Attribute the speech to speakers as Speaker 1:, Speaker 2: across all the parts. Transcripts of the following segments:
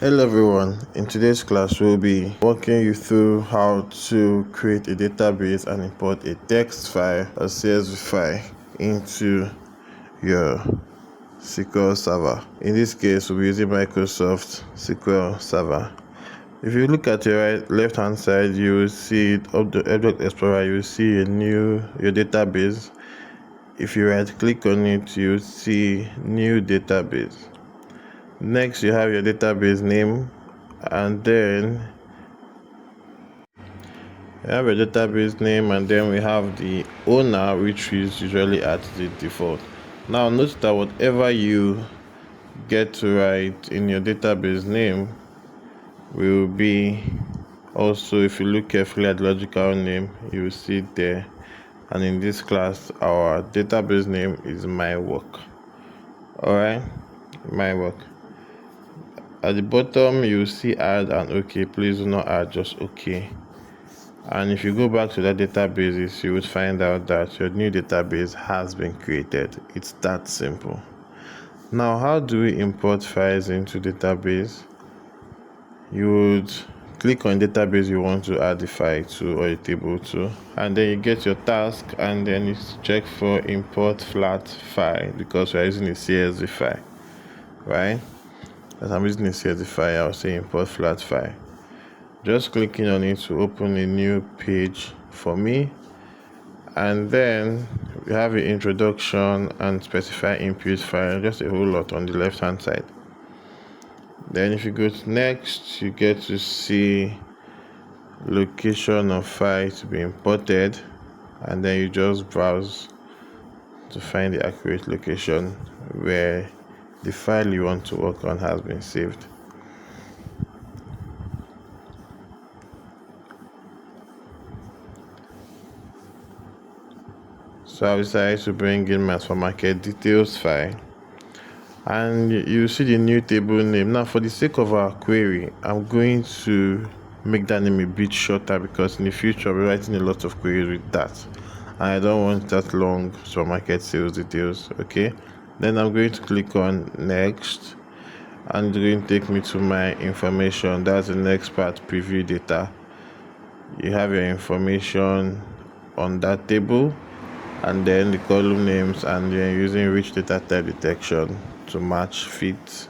Speaker 1: Hello everyone, in today's class we'll be walking you through how to create a database and import a text file or CSV file into your SQL server. In this case we'll be using Microsoft SQL Server. If you look at your left hand side, you will see of the Object Explorer, you will see your database. If you right click on it, you will see new database. Next you have your database name, and then we have a database name, and then we have the owner, which is usually at the default. Now note that whatever you get to write in your database name will be also, if you look carefully at the logical name, you will see it there. And in this class our database name is my work. Alright, my work. At the bottom you will see add and OK. Please do not add, just OK. And if you go back to that database, you would find out that your new database has been created. It's that simple. Now, how do we import files into database? You would click on database you want to add the file to or a table to, and then you get your task, and then you check for import flat file because we're using a CSV file, right? As I'm using a CSV file, I'll say import flat file. Just clicking on it to open a new page for me, and then we have an introduction and specify input file, just a whole lot on the left hand side. Then if you go to next, you get to see location of file to be imported, and then you just browse to find the accurate location where the file you want to work on has been saved. So I decided to bring in my supermarket details file, and you see the new table name. Now for the sake of our query, I'm going to make that name a bit shorter because in the future I'll be writing a lot of queries with that, and I don't want that long supermarket sales details. Okay, then I'm going to click on next, and it's going to take me to my information. That's the next part, preview data. You have your information on that table, and then the column names, and then using rich data type detection to match fit.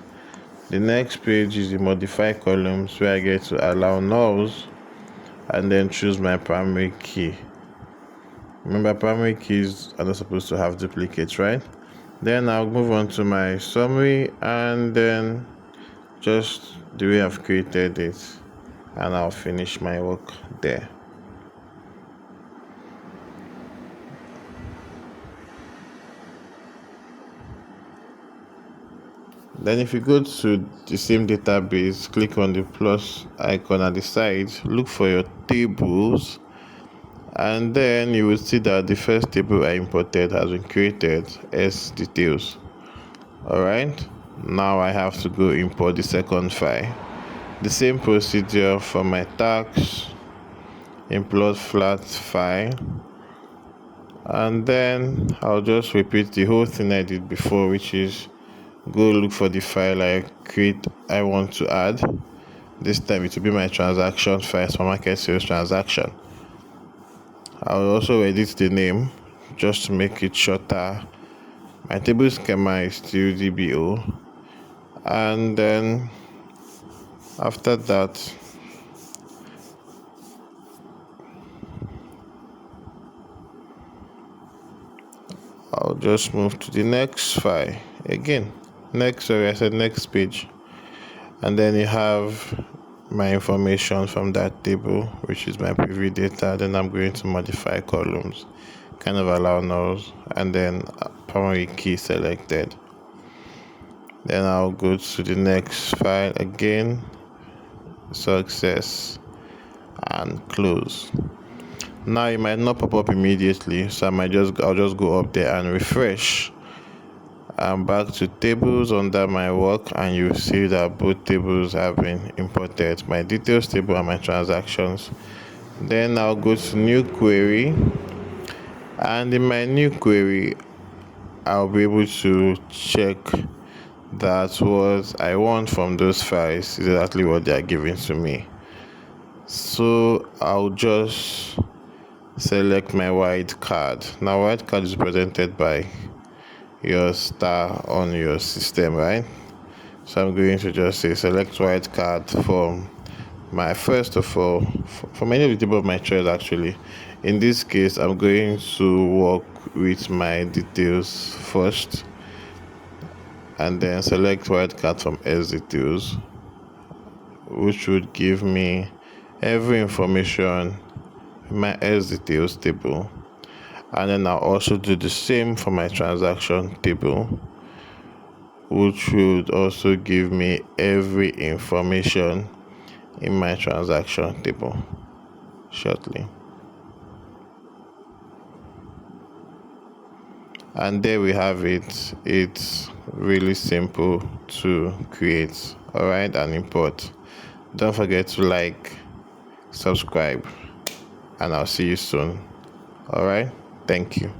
Speaker 1: The next page is the modify columns, where I get to allow nulls and then choose my primary key. Remember, primary keys are not supposed to have duplicates, right? Then I'll move on to my summary, and then just the way I've created it, and I'll finish my work there. Then if you go to the same database, click on the plus icon at the side, look for your tables, and then you will see that the first table I imported has been created as details. Alright, now I have to go import the second file. The same procedure for my tax, import flat file, and then I'll just repeat the whole thing I did before, which is go look for the file I want to add. This time it will be my transaction file, supermarket sales transaction. I'll also edit the name just to make it shorter. My table schema is still DBO, and then after that I'll just move to the next file again. Next page, and then you have my information from that table, which is my preview data. Then I'm going to modify columns, kind of allow nulls, and then primary key selected. Then I'll go to the next file again, success, and close. Now it might not pop up immediately, so I'll just go up there and refresh. I'm back to tables under my work, and you see that both tables have been imported, my details table and my transactions. Then I'll go to new query, and in my new query I'll be able to check that what I want from those files is exactly what they are giving to me. So I'll just select my white card. Now white card is presented by your star on your system, right? So I'm going to just say select white card from my, first of all, from any of the table of my choice. Actually, in this case I'm going to work with my details first, and then select white card from S details, which would give me every information in my S details table. And then I'll also do the same for my transaction table, which would also give me every information in my transaction table shortly. And there we have it. It's really simple to create, alright, and import. Don't forget to like, subscribe, and I'll see you soon. Alright, thank you.